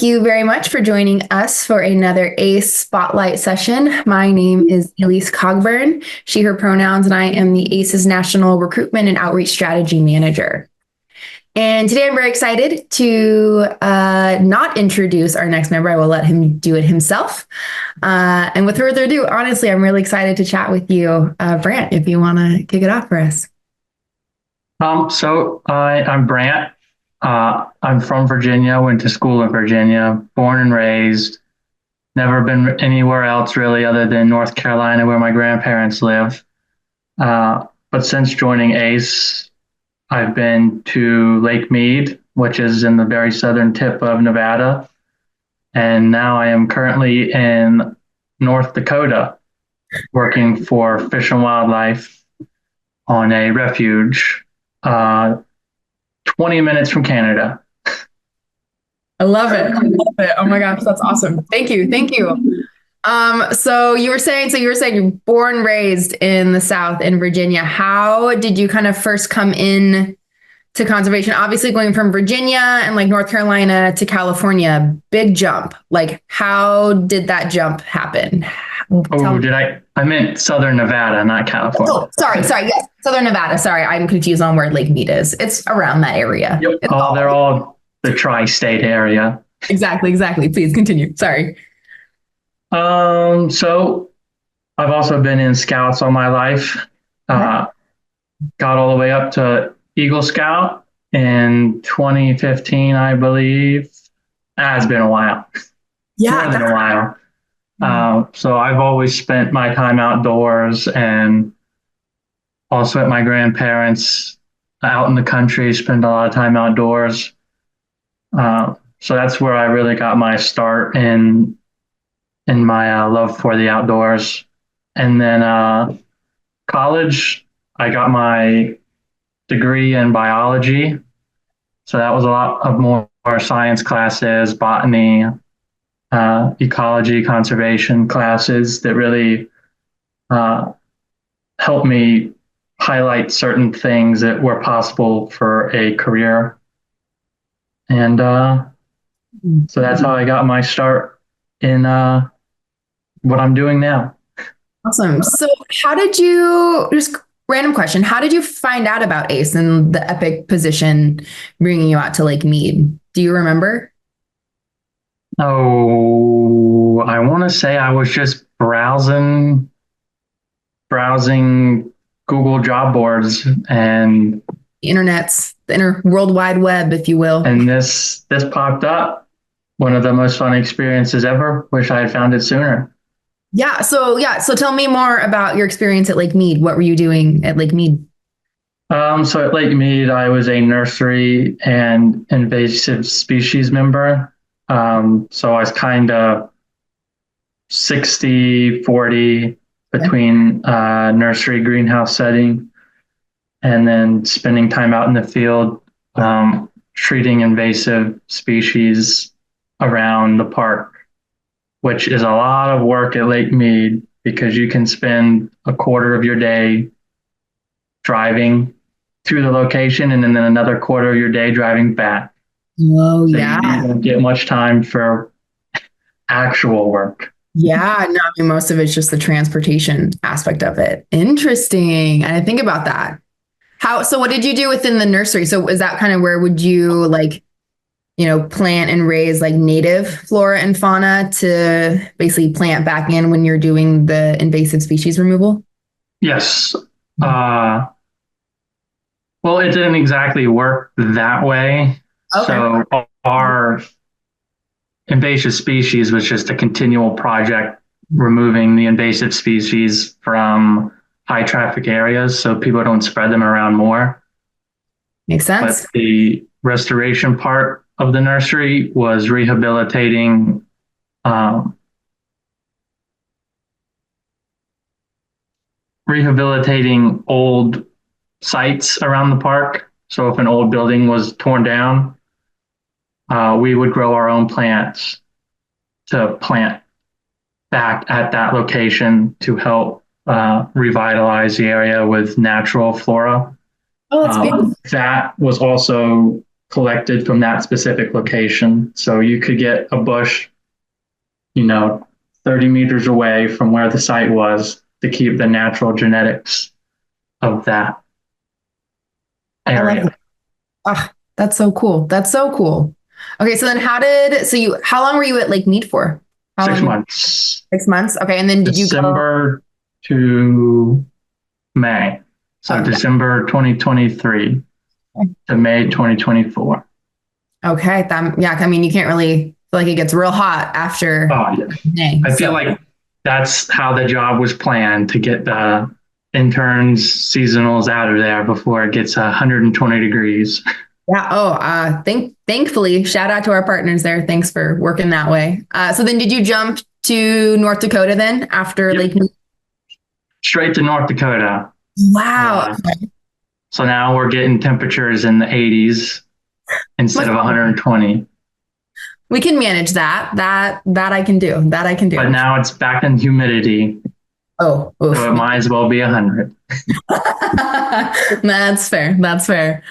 Thank you very much for joining us for another ACE Spotlight session. My name is Elise Cogburn, she, her pronouns, and I am the ACE's National Recruitment and Outreach Strategy Manager. And today I'm very excited to not introduce our next member. I will let him do it himself. And with further ado, honestly, I'm really excited to chat with you, Brant, if you want to kick it off for us. I'm Brant. I'm from Virginia, went to school in Virginia, born and raised, never been anywhere else really other than North Carolina where my grandparents live. But since joining ACE, I've been to Lake Mead, which is in the very southern tip of Nevada. And now I am currently in North Dakota working for Fish and Wildlife on a refuge. 20 minutes from Canada. I love it. I love it. Oh my gosh, that's awesome. Thank you. Thank you. So you were saying you're born and raised in the South in Virginia. How did you kind of first come in to conservation? Obviously going from Virginia and like North Carolina to California, big jump. Like how did that jump happen? I meant Southern Nevada, not California. Oh, sorry. Yes. Southern Nevada. Sorry. I'm confused on where Lake Mead is. It's around that area. Yep. They're all the tri-state area. Exactly. Please continue. Sorry. So I've also been in Scouts all my life. Got all the way up to Eagle Scout in 2015, I believe. It's been a while. Yeah. More than a while. So I've always spent my time outdoors and also at my grandparents out in the country, spend a lot of time outdoors. So that's where I really got my start in my love for the outdoors. And then college, I got my degree in biology. So that was a lot of more science classes, botany, ecology, conservation classes that really helped me highlight certain things that were possible for a career. And so that's how I got my start in what I'm doing now. Awesome. So just random question, how did you find out about ACE and the epic position bringing you out to Lake Mead? Do you remember? Oh, I want to say I was just browsing Google job boards and The inner World Wide Web, if you will. And this popped up. One of the most fun experiences ever. Wish I had found it sooner. So tell me more about your experience at Lake Mead. What were you doing at Lake Mead? So at Lake Mead, I was a nursery and invasive species member. So I was kind of 60-40 between nursery greenhouse setting and then spending time out in the field, treating invasive species around the park, which is a lot of work at Lake Mead because you can spend a quarter of your day driving to the location and then another quarter of your day driving back. Oh, so yeah. You don't get much time for actual work. Yeah, no, I mean, most of it's just the transportation aspect of it. Interesting. I didn't think about that. So what did you do within the nursery? So is that kind of where would you plant and raise like native flora and fauna to basically plant back in when you're doing the invasive species removal? Yes. Well, it didn't exactly work that way. Okay. So our invasive species was just a continual project removing the invasive species from high traffic areas so people don't spread them around more. Makes sense. But the restoration part of the nursery was rehabilitating old sites around the park. So if an old building was torn down, we would grow our own plants to plant back at that location to help revitalize the area with natural flora. Oh, that's beautiful. That was also collected from that specific location. So you could get a bush, you know, 30 meters away from where the site was to keep the natural genetics of that I love area. that. Ah, that's so cool. That's so cool. Okay, so then how long were you at Lake Mead for? How Six long? months, 6 months. Okay, and then did you go? December to May. So Oh, yeah. December 2023 to May 2024. Okay, yeah. I mean, you can't really feel like it gets real hot after Oh, yeah. May. I feel So like that's how the job was planned to get the interns, seasonals out of there before it gets 120 degrees. yeah. Oh, thankfully, shout out to our partners there. Thanks for working that way. So then, did you jump to North Dakota then after Yep. Lake Mead? Straight to North Dakota. Wow. Uh, so now we're getting temperatures in the 80s instead of 120. We can manage that. That I can do. That I can do. But now it's back in humidity. Oh, oof. So it might as well be 100. That's fair. That's fair.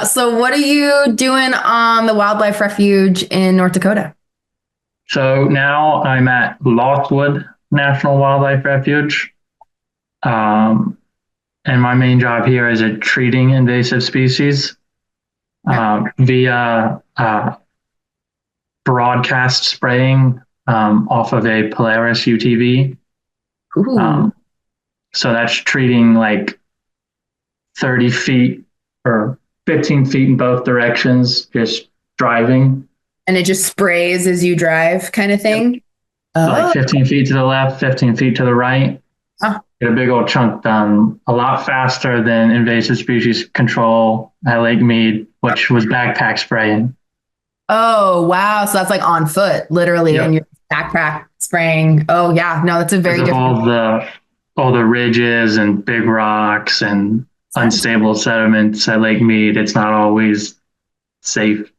So what are you doing on the wildlife refuge in North Dakota? So now I'm at Lockwood National Wildlife Refuge. And my main job here is at treating invasive species via broadcast spraying off of a Polaris UTV. So that's treating like 30 feet or 15 feet in both directions, just driving. And it just sprays as you drive kind of thing? Yep. So like 15 feet to the left, 15 feet to the right. Oh. Get a big old chunk done a lot faster than invasive species control at Lake Mead, which was backpack spraying. Oh, wow. So that's like on foot, literally, Yep. and you're backpack spraying. Oh, yeah. No, that's a very different. All the ridges and big rocks and unstable sediments at Lake Mead, it's not always safe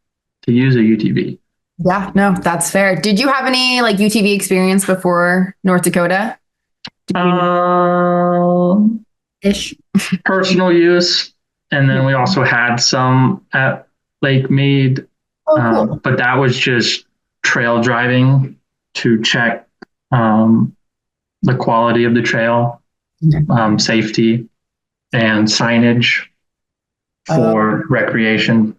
to use a UTV. Yeah, no, that's fair. Did you have any like UTV experience before North Dakota? Ish. Personal use. And then we also had some at Lake Mead. Oh, cool. But that was just trail driving to check the quality of the trail, safety, and signage for recreation.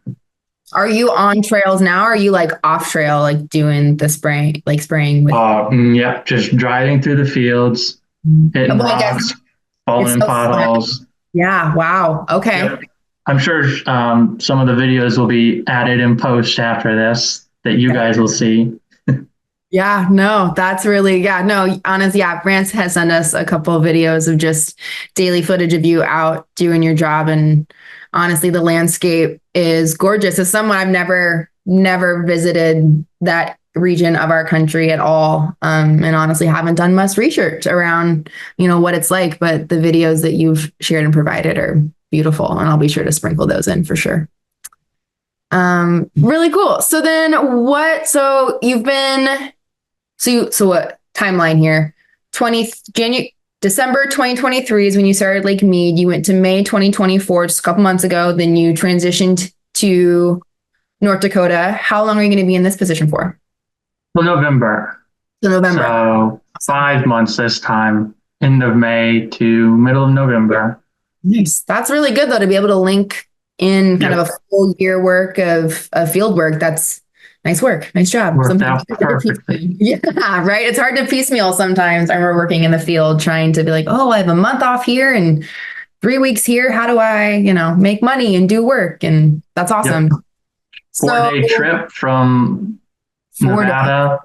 Are you on trails now? Or are you like off trail, like doing the spraying, like spraying with? Yeah, just driving through the fields, hitting rocks, falling in potholes. Yeah. Wow. Okay. Yep. I'm sure some of the videos will be added in post after this that you guys will see. Yeah, no, that's really, yeah, no, honestly, yeah, Brant has sent us a couple of videos of just daily footage of you out doing your job. And honestly, the landscape is gorgeous. As someone, I've never visited that region of our country at all. And honestly, haven't done much research around, what it's like, but the videos that you've shared and provided are beautiful. And I'll be sure to sprinkle those in for sure. Really cool. So then so what timeline here? December 2023 is when you started Lake Mead. You went to May 2024, just a couple months ago. Then you transitioned to North Dakota. How long are you going to be in this position for? Well, November. So 5 months this time, end of May to middle of November. Nice. That's really good though, to be able to link in kind of a full year work of field work. That's nice work. Nice job. Worked out perfectly. Yeah, right. It's hard to piecemeal sometimes. I remember working in the field trying to be like, oh, I have a month off here and 3 weeks here. How do I, make money and do work? And that's awesome. Yep. 4-day trip from Nevada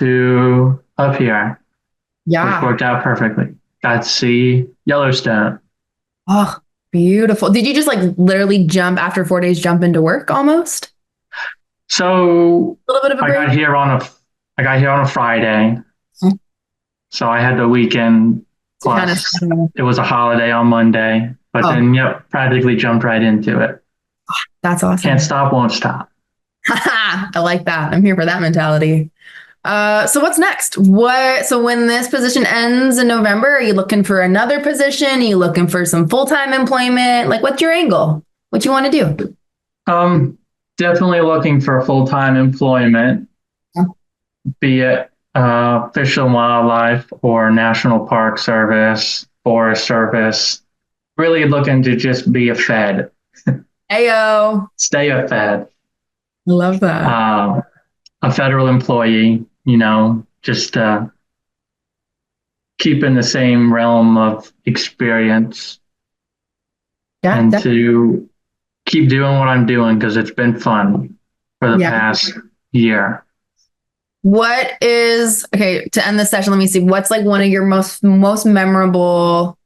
to up here. Yeah. Which worked out perfectly. Got to see Yellowstone. Oh, beautiful. Did you just like literally jump after 4 days, jump into work almost? So a little bit of a break? I got here on a Friday. So I had the weekend plus it was a holiday on Monday, but then practically jumped right into it. That's awesome. Can't stop, won't stop. I like that. I'm here for that mentality. So what's next? So when this position ends in November, are you looking for another position? Are you looking for some full-time employment? Like, what's your angle? What you want to do? Um, Definitely looking for full-time employment, be it Fish and Wildlife or National Park Service, Forest Service. Really looking to just be a Fed, Ayo. stay a Fed, Love that. uh, a federal employee. Just keep in the same realm of experience Yeah, and to keep doing what I'm doing because it's been fun for the yeah. past year. What is okay to end the session? Let me see. What's like one of your most memorable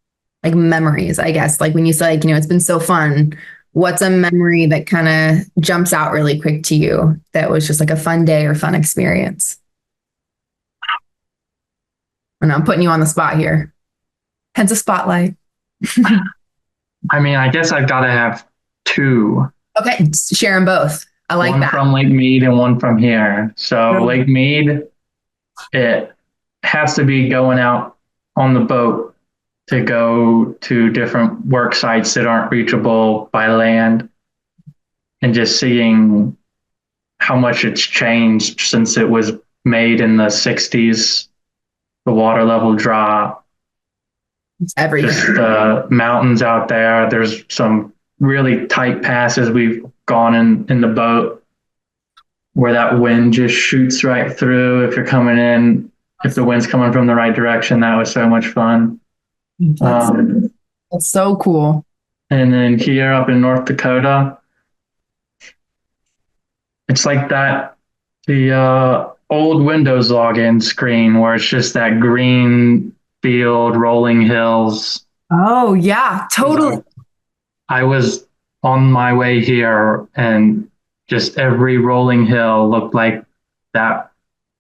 like memories? I guess like when you say like it's been so fun. What's a memory that kind of jumps out really quick to you that was just like a fun day or fun experience? And I'm putting you on the spot here. Hence a spotlight. I mean, I guess I've got to have two. Okay, share them both. I like One that. from Lake Mead and one from here. So Lake Mead, it has to be going out on the boat to go to different work sites that aren't reachable by land and just seeing how much it's changed since it was made in the 60s. The water level drop, It's everything. just the mountains out there. There's some really tight passes we've gone in the boat where that wind just shoots right through. If you're coming in, if the wind's coming from the right direction, that was so much fun. That's so cool. And then here up in North Dakota, it's like the old Windows login screen where it's just that green field, rolling hills. Oh yeah, totally. I was on my way here and just every rolling hill looked like that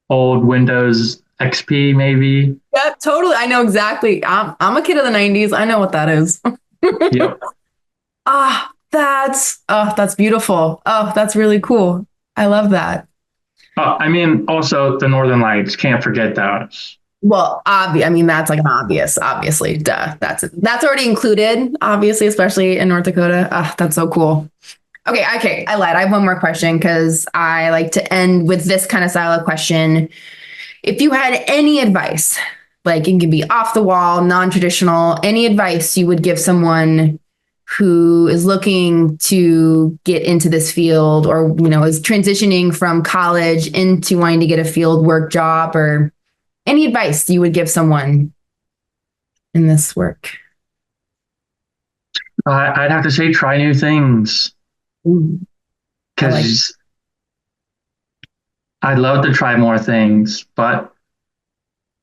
old Windows XP, maybe. Yeah, totally. I know exactly. I'm a kid of the 90s. I know what that is. Yep. That's beautiful. Oh, that's really cool. I love that. I mean, also the Northern Lights, can't forget those. Well, I mean, that's like an obviously, duh. That's already included, obviously, especially in North Dakota. That's so cool. Okay. I lied. I have one more question because I like to end with this kind of style of question. If you had any advice, like it can be off the wall, non-traditional, any advice you would give someone who is looking to get into this field or, is transitioning from college into wanting to get a field work job or any advice you would give someone in this work? I'd have to say try new things because I'd love to try more things, but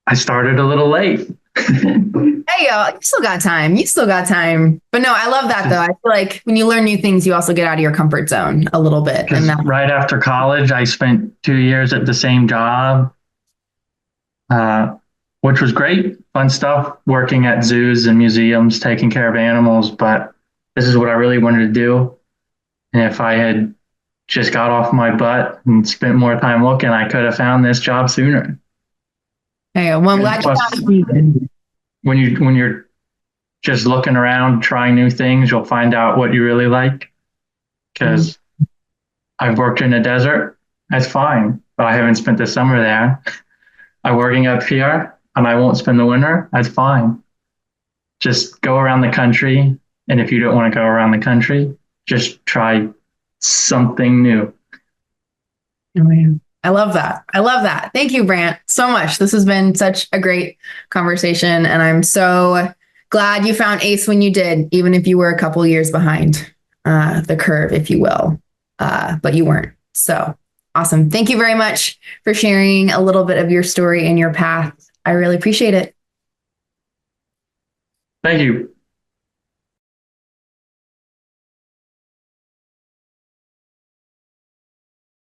I started a little late. Hey, y'all, you still got time. You still got time. But no, I love that though. I feel like when you learn new things, you also get out of your comfort zone a little bit. And that, right after college, I spent 2 years at the same job, which was great, fun stuff, working at zoos and museums, taking care of animals. But this is what I really wanted to do. And if I had just got off my butt and spent more time looking, I could have found this job sooner. hey, well, I'm glad you found it. When you're just looking around, trying new things, you'll find out what you really like. Because I've worked in a desert, that's fine, but I haven't spent the summer there. I'm working up here and I won't spend the winter, that's fine. Just go around the country. And if you don't want to go around the country, just try something new. Oh, man. I love that. I love that. Thank you, Brant, so much. This has been such a great conversation. And I'm so glad you found ACE when you did, even if you were a couple years behind the curve, if you will. But you weren't. So awesome. Thank you very much for sharing a little bit of your story and your path. I really appreciate it. Thank you.